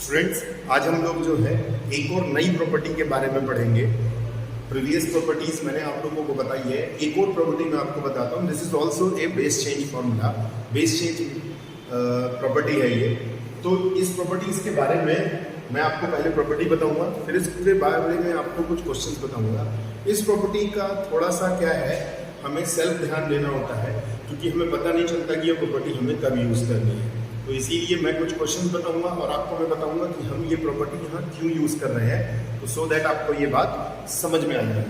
Students, आज हम लोग जो है एक और नई प्रॉपर्टी के बारे में पढ़ेंगे। प्रीवियस प्रॉपर्टीज मैंने आप लोगों को बताई है, एक और प्रॉपर्टी मैं आपको बताता हूँ। This is also a base change formula, base change property है ये। तो इस प्रॉपर्टीज के बारे में मैं आपको पहले प्रॉपर्टी बताऊंगा, फिर इसके बारे में आपको कुछ क्वेश्चंस बताऊंगा। इस प्रॉपर्टी का थोड़ा सा क्या है, हमें सेल्फ ध्यान देना होता है, क्योंकि हमें पता नहीं चलता कि ये प्रॉपर्टी हमें कब यूज़ करनी है। तो इसीलिए मैं कुछ क्वेश्चन बताऊंगा और आपको मैं बताऊंगा कि हम ये प्रॉपर्टी यहाँ क्यों यूज़ कर रहे हैं, तो सो दैट आपको ये बात समझ में आ जाए।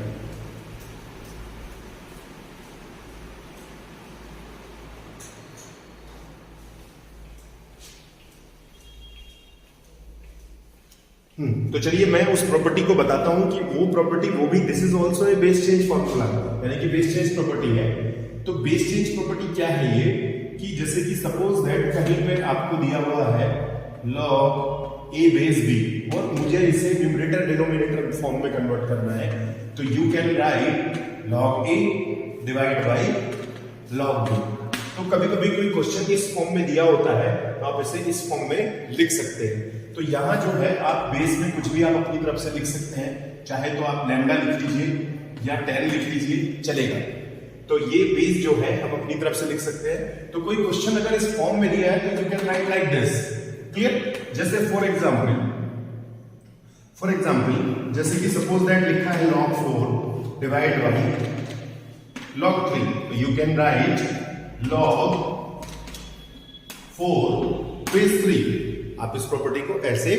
तो चलिए मैं उस प्रॉपर्टी को बताता हूं कि वो प्रॉपर्टी वो भी this is also a base change formula, यानी कि बेस चेंज प्रॉपर्टी है। तो बेस चेंज प्रॉपर्टी क्या है ये, कि जैसे कि सपोज दैट कहीं पे आपको दिया हुआ है log a बेस b और मुझे इसे न्यूमरेटर डिनोमिनेटर फॉर्म में कन्वर्ट करना है, तो you can write log a divide by log b। तो कभी कभी कोई क्वेश्चन इस फॉर्म में दिया होता है, आप इसे इस फॉर्म में लिख सकते हैं। तो यहां जो है आप बेस में कुछ भी आप अपनी तरफ से लिख सकते हैं, चाहे तो आप लैम्डा लिख लीजिए या 10 लिख लीजिए, चलेगा। तो ये बेस जो है हम अपनी तरफ से लिख सकते हैं। तो कोई क्वेश्चन अगर इस फॉर्म में दिया है तो you can write like this, clear. जैसे फॉर एग्जांपल जैसे कि सपोज दैट लिखा है log 4 डिवाइड बाय log 3, तो you can write log 4 base 3। आप इस प्रॉपर्टी को ऐसे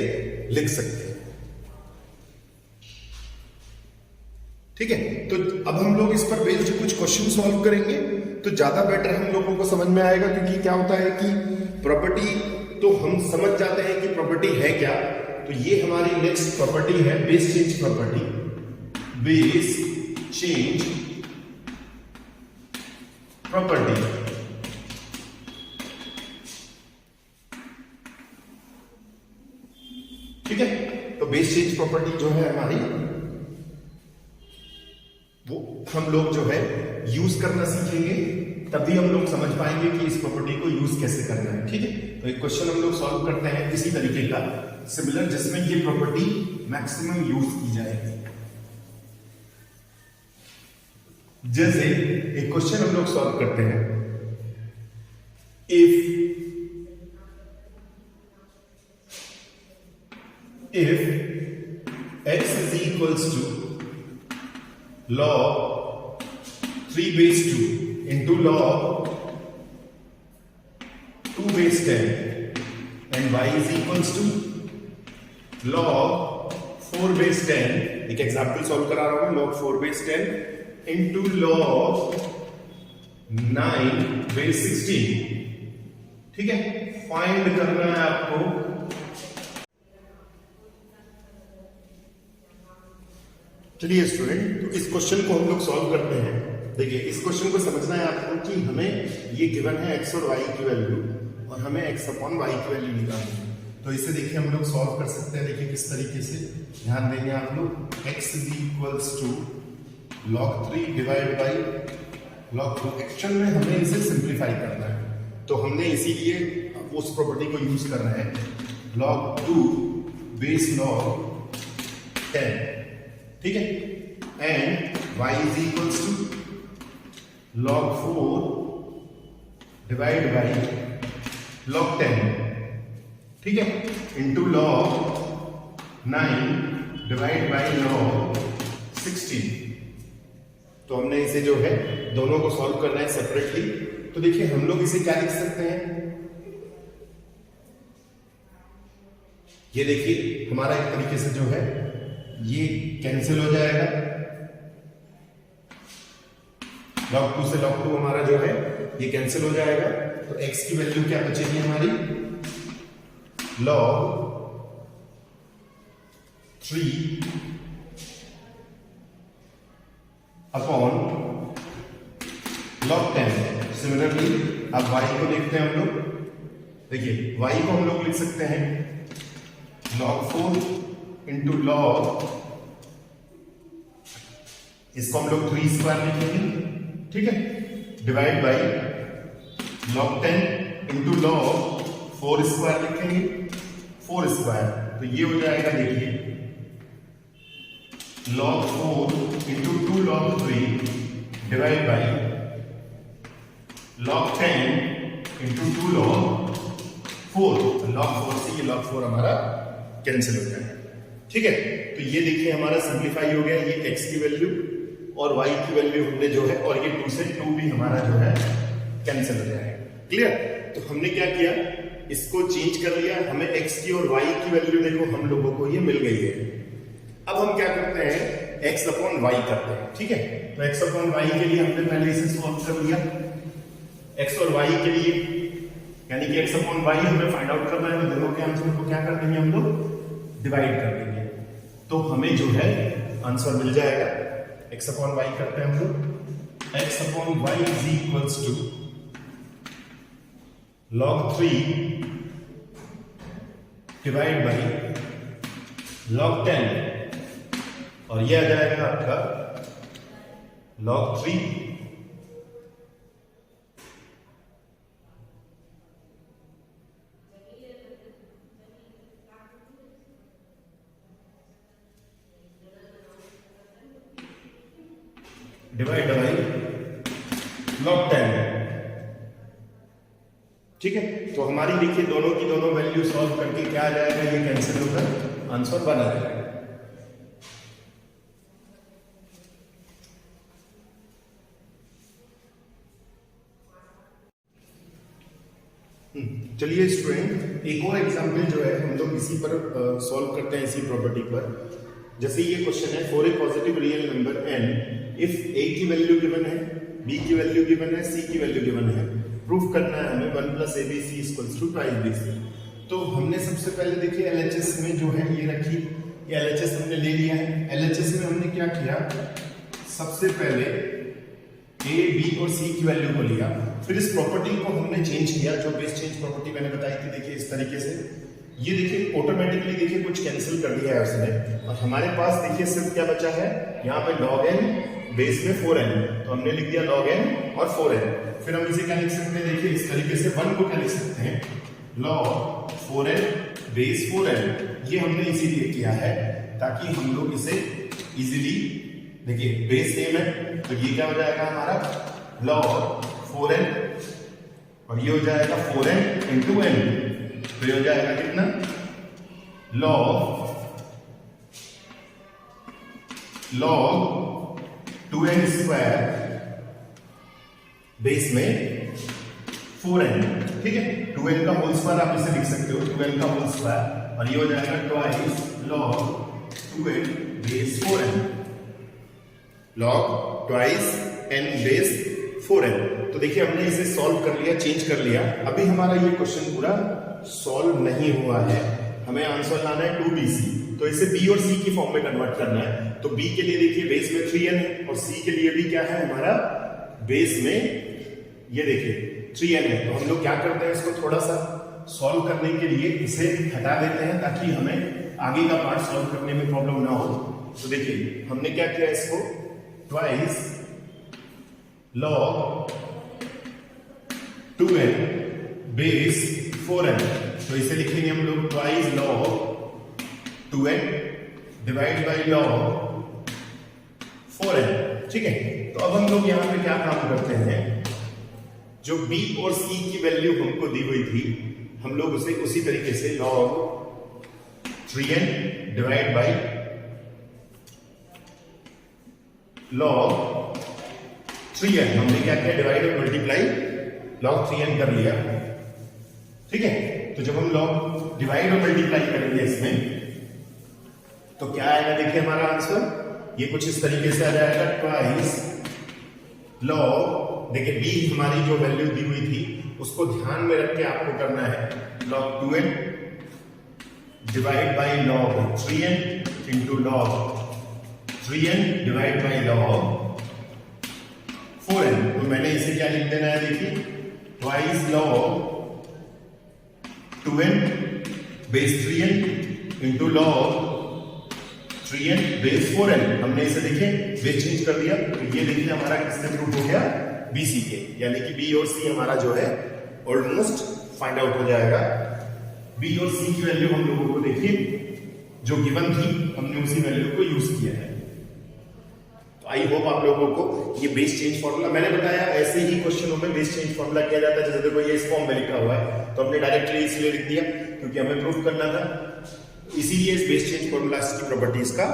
लिख सकते हैं, ठीक है। तो अब हम लोग इस पर बेस्ड कुछ क्वेश्चन सॉल्व करेंगे, तो ज्यादा बेटर हम लोगों को समझ में आएगा। क्योंकि क्या होता है कि प्रॉपर्टी तो हम समझ जाते हैं कि प्रॉपर्टी है क्या। तो ये हमारी नेक्स्ट प्रॉपर्टी है base change property, base change property. ठीक है, तो बेस चेंज प्रॉपर्टी जो है हमारी, वो हम लोग जो है यूज करना सीखेंगे, तभी हम लोग समझ पाएंगे कि इस प्रॉपर्टी को यूज कैसे करना है। ठीक है, तो एक क्वेश्चन हम लोग सॉल्व करते हैं इसी तरीके का सिमिलर, जिसमें ये प्रॉपर्टी मैक्सिमम यूज की जाएगी। जैसे एक क्वेश्चन हम लोग सॉल्व करते हैं, if x is equals to log 3 base 2 into log 2 base 10 and y is equals to log 4 base 10, एक एग्जाम्पल सॉल्व करा रहा हूं, log 4 base 10 into log 9 base 16। ठीक है, फाइंड करना है आपको चलिए स्टूडेंट, तो इस क्वेश्चन को हम लोग सॉल्व करते हैं। देखिए, इस क्वेश्चन को समझना है आपको कि हमें ये गिवन है x और y की वैल्यू, और हमें x अपॉन y की वैल्यू निकालनी है। तो इसे देखिए हम लोग सॉल्व कर सकते हैं। देखिए किस तरीके से, ध्यान देंगे आप लोग। x is equals to log 3 divide by log 2। Actual में हमें इसे सिंप्लीफाई करना है, तो हमने इसीलिए उस प्रॉपर्टी को यूज कर रहे हैं, log 2 बेस log 10। ठीक है, and y is equals to log 4 divide by log 10। ठीक है, into log 9 divide by log 16। तो हमने इसे जो है दोनों को सॉल्व करना है सेपरेटली। तो देखिए हम लोग इसे क्या लिख सकते हैं, ये देखिए हमारा एक तरीके से जो है ये कैंसिल हो जाएगा, log 2 से log 2 हमारा जो है ये कैंसिल हो जाएगा। तो x की वैल्यू क्या बचेगी हमारी, log 3 अपॉन log 10। सिमिलरली अब y को देखते हैं हम लोग। देखिए y को हम लोग लिख सकते हैं log 4 इंटू log, इसको हम लोग 3 स्क्वायर लिखेंगे। ठीक है, divide by log 10 into log 4 square लिखेंगे, 4 स्क्वायर तो ये हो जाएगा देखिए log 4 into 2 log 3 divide by log 10 into 2 log 4। log 4 से ये log 4 हमारा कैंसिल हो जाएगा। ठीक है, तो ये देखिए हमारा सिंप्लीफाई हो गया। ये x की वैल्यू और y की वैल्यू हमने जो है, और ये 2 से 2 भी हमारा जो है कैंसिल हो जाएगा। क्लियर? तो हमने क्या किया, इसको चेंज कर लिया, हमें x की और y की वैल्यू देखो हम लोगों को ये मिल गई है। अब हम क्या करते हैं, x अपॉन y करते हैं। ठीक है, तो x अपॉन y के लिए हमने पहले इसे सॉल्व कर लिया। x और y के लिए यानी कि x अपॉन y हमें फाइंड आउट करना है, दोनों के आंसर को क्या कर देंगे हम लोग, डिवाइड कर देंगे, तो हमें जो है आंसर मिल जाएगा। x अपॉन y करते हैं हम लोग, x upon y is equals to log 3 divide by log 10, और यह आ जाएगा आपका log 3 डिवाइड बाई log 10। ठीक है, तो हमारी देखिए दोनों की दोनों वैल्यू सॉल्व करके क्या आ जाएगा, ये कैंसिल होकर आंसर बना जाएगा। चलिए स्टूडेंट, एक और एग्जाम्पल जो है हम लोग इसी पर सॉल्व करते हैं, इसी प्रॉपर्टी पर। जैसे ये क्वेश्चन है, for a positive real number n if a की वैल्यू गिवन है, b की वैल्यू गिवन है, c की वैल्यू गिवन है, प्रूफ करना है हमें 1 + abc इक्वल्स टू 2bc। तो हमने सबसे पहले देखिए LHS में जो है ये रखी, ये LHS हमने ले लिया है। LHS में हमने क्या किया, सबसे पहले a, b और c की वैल्यू को लिया, फिर इस प्रॉपर्टी को हमने चेंज किया, जो बेस चेंज प्रॉपर्टी मैंने बताई थी। देखिए इस तरीके से ये देखिए ऑटोमेटिकली देखिए कुछ कैंसिल कर दिया है उसने, और हमारे पास देखिए सिर्फ क्या बचा है, यहाँ पे log n बेस में 4n, तो हमने लिख दिया log n और 4n। फिर हम इसे क्या लिख सकते हैं, देखिए इस तरीके से 1 को क्या लिख सकते हैं, log 4n बेस 4n। ये हमने इसीलिए किया है ताकि हम लोग इसे इजीली, देखिए बेस सेम है तो ये क्या हो जाएगा हमारा log 4n, और ये हो जाएगा 4n इंटू n, तो ये हो जाएगा कितना, log 2n स्क्वायर बेस में 4n। ठीक है, 2n का होल स्क्वायर आप इसे लिख सकते हो, 2n का होल स्क्वायर, और ये हो जाएगा twice log 2n base 4n, log twice n base 4n। तो देखिए हमने इसे सॉल्व कर लिया, चेंज कर लिया। अभी हमारा ये क्वेश्चन पूरा सॉल्व नहीं हुआ है, हमें आंसर लाना है 2bc, तो इसे b और c की फॉर्म में कन्वर्ट करना है। तो b के लिए देखिए बेस में 3n है, और c के लिए भी क्या है हमारा बेस में, ये देखिए 3n है। तो हम लोग क्या करते हैं, इसको थोड़ा सा सॉल्व करने के लिए इसे हटा देते हैं ताकि हमें आगे का पार्ट सॉल्व करने में प्रॉब्लम ना हो। तो देखिए हमने क्या किया, इसको twice log 2n base 4n, तो इसे लिखेंगे हम लोग twice log 2n divide by log 4n। ठीक है, तो अब हम लोग यहां पे क्या काम करते हैं, जो b और c की वैल्यू हमको दी हुई थी, हम लोग उसे उसी तरीके से log 3n divide by log 3n, हमने क्या किया, डिवाइड और मल्टीप्लाई log 3n कर लिया। ठीक है, तो जब हम log डिवाइड और मल्टीप्लाई करेंगे इसमें, तो क्या आएगा, देखिए हमारा आंसर ये कुछ इस तरीके से आ जाएगा, ट्वाइस log, देखिए b हमारी जो वैल्यू दी हुई थी उसको ध्यान में रख के आपको करना है, log 2n divide by log 3n into log 3n divide by log 4n। तो मैंने इसे क्या लिख देना है, देखिए twice log 2n base 3n into log 3n base 4n। हमने इसे देखिए बेस चेंज कर दिया, तो ये देखिए हमारा किससे प्रूफ हो गया, bc के, यानी कि b और c हमारा जो है ऑलमोस्ट फाइंड आउट हो जाएगा। b और c की वैल्यू हम लोगों को देखिए जो गिवन थी हमने उसी वैल्यू को यूज किया है। तो आई होप आप लोगों को ये बेस चेंज फॉर्मूला, मैंने बताया ऐसे ही क्वेश्चनों में बेस चेंज फॉर्मूला किया जाता है। जैसे देखो ये इस फॉर्म में लिखा हुआ है तो हमने डायरेक्टली इसलिए लिख दिया क्योंकि हमें प्रूफ करना था, इसीलिए इस बेस चेंज फॉर्मूला की प्रॉपर्टीज का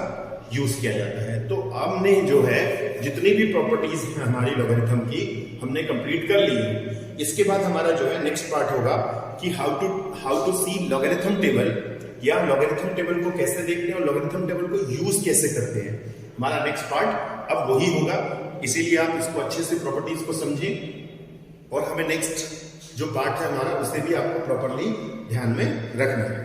यूज किया जाता है। तो हमने जो है जितनी भी प्रॉपर्टीज है हमारी लॉगरिथम की हमने कंप्लीट कर ली है। इसके बाद हमारा जो है नेक्स्ट पार्ट होगा कि how to see logarithm table, या लॉगरिथम टेबल को कैसे देखते हैं और लॉगरिथम टेबल को यूज कैसे करते हैं। हमारा नेक्स्ट पार्ट अब वही होगा, इसीलिए आप इसको अच्छे से प्रॉपर्टीज को समझें और हमें नेक्स्ट जो पार्ट है हमारा उसे भी आपको प्रॉपरली ध्यान में रखना है।